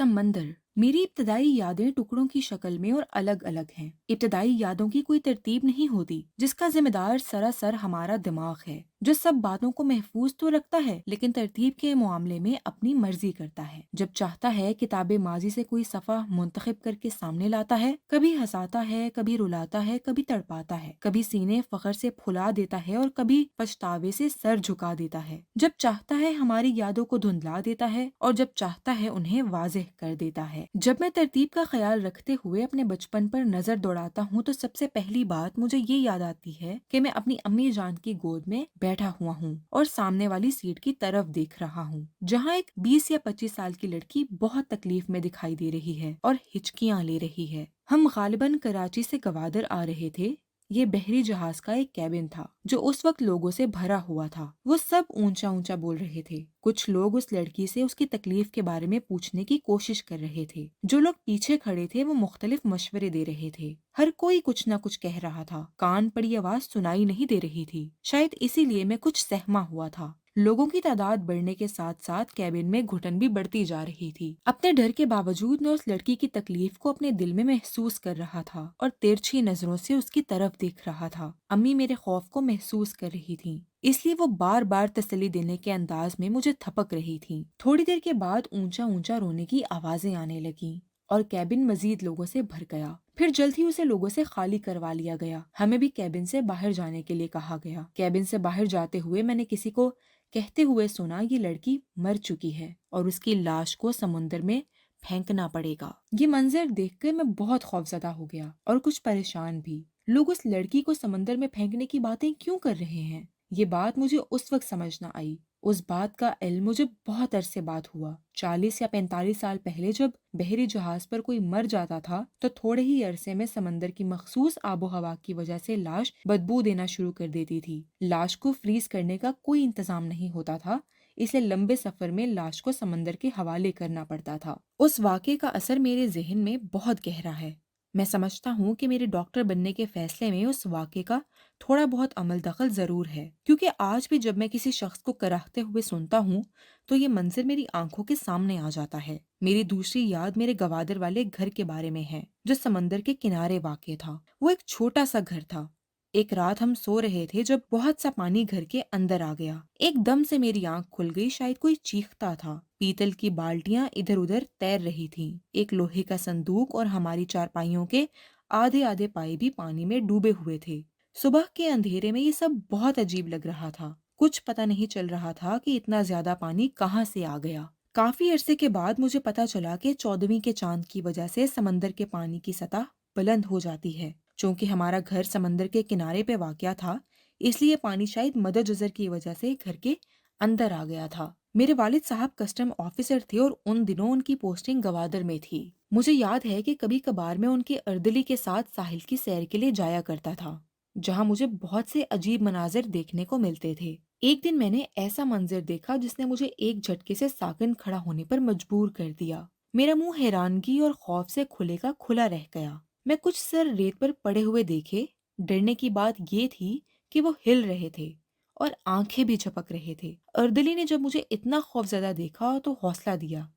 समंदर। मेरी इब्तदाई यादें टुकड़ों की शक्ल में और अलग अलग हैं। इब्तदाई यादों की कोई तरतीब नहीं होती, जिसका जिम्मेदार सरासर हमारा दिमाग है, जो सब बातों को महफूज तो रखता है लेकिन तरतीब के मामले में अपनी मर्जी करता है। जब चाहता है किताबे माजी से कोई सफ़ा मुंतखब करके सामने लाता है, कभी हंसाता है, कभी रुलाता है, कभी तड़पाता है, कभी सीने फखर से फुला देता है और कभी पछतावे से सर झुका देता है। जब चाहता है हमारी यादों को धुंधला देता है और जब चाहता है उन्हें वाज़ेह कर देता है। जब मैं तरतीब का ख्याल रखते हुए अपने बचपन पर नजर दौड़ाता हूँ तो सबसे पहली बात मुझे ये याद आती है कि मैं अपनी अम्मी जान की गोद में बैठा हुआ हूँ और सामने वाली सीट की तरफ देख रहा हूँ, जहाँ एक 20 या 25 साल की लड़की बहुत तकलीफ में दिखाई दे रही है और हिचकियाँ ले रही है। हम गालिबन कराची से गवादर आ रहे थे। ये बहरी जहाज का एक कैबिन था जो उस वक्त लोगों से भरा हुआ था। वो सब ऊंचा ऊंचा बोल रहे थे। कुछ लोग उस लड़की से उसकी तकलीफ के बारे में पूछने की कोशिश कर रहे थे। जो लोग पीछे खड़े थे वो मुख्तलिफ मशवरे दे रहे थे। हर कोई कुछ न कुछ कह रहा था। कान पर ये आवाज सुनाई नहीं दे रही थी। शायद इसीलिए मैं कुछ सहमा हुआ था। लोगों की तादाद बढ़ने के साथ साथ कैबिन में घुटन भी बढ़ती जा रही थी। अपने डर के बावजूद मैं उस लड़की की तकलीफ को अपने दिल में महसूस कर रहा था और तिरछी नजरों से उसकी तरफ देख रहा था। अम्मी मेरे खौफ को महसूस कर रही थी, इसलिए वो बार बार तसल्ली देने के अंदाज में मुझे थपक रही थी। थोड़ी देर के बाद ऊंचा ऊंचा रोने की आवाजें आने लगी और कैबिन मजीद लोगों से भर गया। फिर जल्द ही उसे लोगों से खाली करवा लिया गया। हमें भी कैबिन से बाहर जाने के लिए कहा गया। कैबिन से बाहर जाते हुए मैंने किसी को कहते हुए सुना, ये लड़की मर चुकी है और उसकी लाश को समुद्र में फेंकना पड़ेगा। ये मंजर देखकर मैं बहुत खौफजदा हो गया और कुछ परेशान भी। लोग उस लड़की को समंदर में फेंकने की बातें क्यों कर रहे हैं? ये बात मुझे उस वक्त समझ न आई। उस बात का इल्म मुझे बहुत अरसे बाद हुआ। 40 या 45 साल पहले जब बहरी जहाज पर कोई मर जाता था तो थोड़े ही अरसे में समंदर की मखसूस आबो हवा की वजह से लाश बदबू देना शुरू कर देती थी। लाश को फ्रीज करने का कोई इंतजाम नहीं होता था, इसलिए लंबे सफर में लाश को समंदर के हवाले करना पड़ता था। उस वाक़े का असर मेरे जहन में बहुत गहरा है। मैं समझता हूँ कि मेरे डॉक्टर बनने के फैसले में उस वाक़े का थोड़ा बहुत अमल दखल जरूर है, क्योंकि आज भी जब मैं किसी शख्स को कराहते हुए सुनता हूँ तो ये मंजर मेरी आंखों के सामने आ जाता है। मेरी दूसरी याद मेरे गवादर वाले घर के बारे में है, जो समंदर के किनारे वाक़ था। वो एक छोटा सा घर था। एक रात हम सो रहे थे जब बहुत सा पानी घर के अंदर आ गया। एकदम से मेरी आंख खुल गई। शायद कोई चीखता था। पीतल की बाल्टियां इधर उधर तैर रही थीं। एक लोहे का संदूक और हमारी चारपाइयों के आधे आधे पाए भी पानी में डूबे हुए थे। सुबह के अंधेरे में ये सब बहुत अजीब लग रहा था। कुछ पता नहीं चल रहा था कि इतना ज्यादा पानी कहाँ से आ गया। काफी अरसे के बाद मुझे पता चला कि 14वीं के चांद की वजह से समंदर के पानी की सतह बुलंद हो जाती है। चूंकि हमारा घर समंदर के किनारे पे वाक़या था, इसलिए पानी शायद मदद जज़र की वजह से घर के अंदर आ गया था। मेरे वालिद साहब कस्टम ऑफिसर थे और उन दिनों उनकी पोस्टिंग गवादर में थी। मुझे याद है कि कभी कभार मैं उनके अर्दली के साथ साहिल की सैर के लिए जाया करता था, जहाँ मुझे बहुत से अजीब मनाजिर देखने को मिलते थे। एक दिन मैंने ऐसा मंजर देखा जिसने मुझे एक झटके से साकिन खड़ा होने पर मजबूर कर दिया। मेरा मुंह हैरानगी और खौफ से खुले का खुला रह गया। मैं कुछ सर रेत पर पड़े हुए देखे। डरने की बात ये थी कि वो हिल रहे थे और आंखें भी झपक रहे थे। अर्दली ने जब मुझे इतना खौफजदा देखा तो हौसला दिया,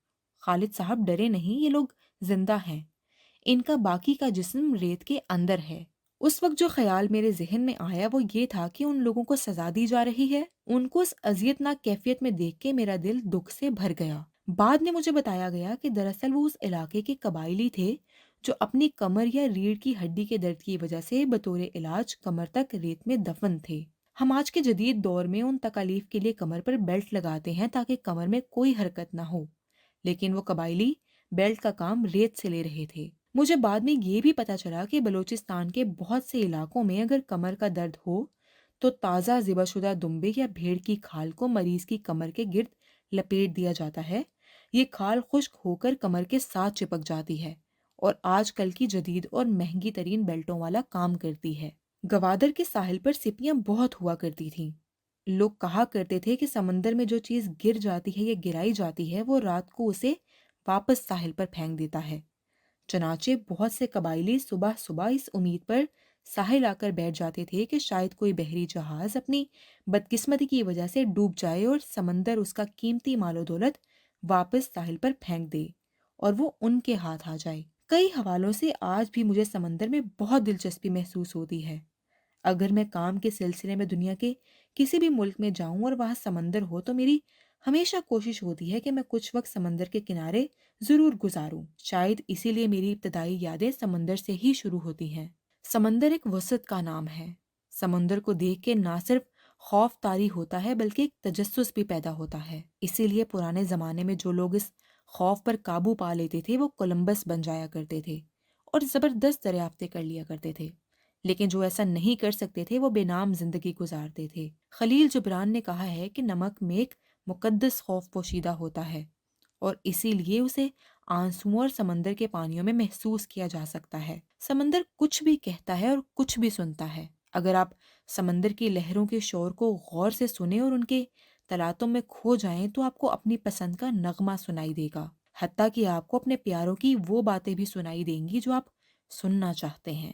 खालिद साहब डरे नहीं, ये लोग जिंदा हैं। इनका बाकी का जिस्म रेत के अंदर है। उस वक्त जो ख्याल मेरे जहन में आया वो ये था कि उन लोगों को सजा दी जा रही है। उनको उस अजियतनाक कैफियत में देख के मेरा दिल दुख से भर गया। बाद में मुझे बताया गया कि दरअसल वो उस इलाके के कबायली थे जो अपनी कमर या रीढ़ की हड्डी के दर्द की वजह से बतौर इलाज कमर तक रेत में दफन थे। हम आज के जदीद दौर में उन तकालीफ के लिए कमर पर बेल्ट लगाते हैं ताकि कमर में कोई हरकत ना हो, लेकिन वो कबायली बेल्ट का काम रेत से ले रहे थे। मुझे बाद में ये भी पता चला कि बलूचिस्तान के बहुत से इलाकों में अगर कमर का दर्द हो तो ताज़ा ज़िबाशुदा दुम्बे या भेड़ की खाल को मरीज की कमर के गिर्द लपेट दिया जाता है। ये खाल खुश्क होकर कमर के साथ चिपक जाती है और आजकल की जदीद और महंगी तरीन बेल्टों वाला काम करती है। गवादर के साहिल पर सिपियां बहुत हुआ करती थीं। लोग कहा करते थे कि समंदर में जो चीज गिर जाती है या गिराई जाती है वो रात को उसे वापस साहिल पर फेंक देता है। चनाचे बहुत से कबायली सुबह सुबह इस उम्मीद पर साहिल आकर बैठ जाते थे कि शायद कोई बहरी जहाज अपनी बदकिस्मती की वजह से डूब जाए और समंदर उसका कीमती मालो दौलत वापस साहिल पर फेंक दे اور وہ ان کے ہاتھ آ جائے۔ کئی حوالوں سے آج بھی مجھے سمندر میں بہت دلچسپی محسوس ہوتی ہے۔ اگر میں کام کے سلسلے میں دنیا کے کسی بھی ملک میں جاؤں اور وہاں سمندر ہو تو میری ہمیشہ کوشش ہوتی ہے کہ میں کچھ وقت سمندر کے کنارے ضرور گزاروں۔ شاید اسی لیے میری ابتدائی یادیں سمندر سے ہی شروع ہوتی ہیں۔ سمندر ایک وسعت کا نام ہے۔ سمندر کو دیکھ کے نہ صرف خوف طاری ہوتا ہے بلکہ ایک تجسس بھی پیدا ہوتا ہے۔ اسی لیے پرانے زمانے میں جو لوگ اس خوف پر قابو پا لیتے تھے وہ کولمبس بن جایا کرتے تھے اور زبردست دریافتیں کر لیا کرتے تھے، لیکن جو ایسا نہیں کر سکتے تھے وہ بے نام زندگی گزارتے تھے۔ خلیل جبران نے کہا ہے کہ نمک میں ایک مقدس خوف پوشیدہ ہوتا ہے اور اسی لیے اسے آنسوؤں اور سمندر کے پانیوں میں محسوس کیا جا سکتا ہے۔ سمندر کچھ بھی کہتا ہے اور کچھ بھی سنتا ہے۔ اگر آپ سمندر کی لہروں کے شور کو غور سے سنیں اور ان کے تلاطم میں کھو جائیں تو آپ کو اپنی پسند کا نغمہ سنائی دے گا، حتیٰ کہ آپ کو اپنے پیاروں کی وہ باتیں بھی سنائی دیں گی جو آپ سننا چاہتے ہیں۔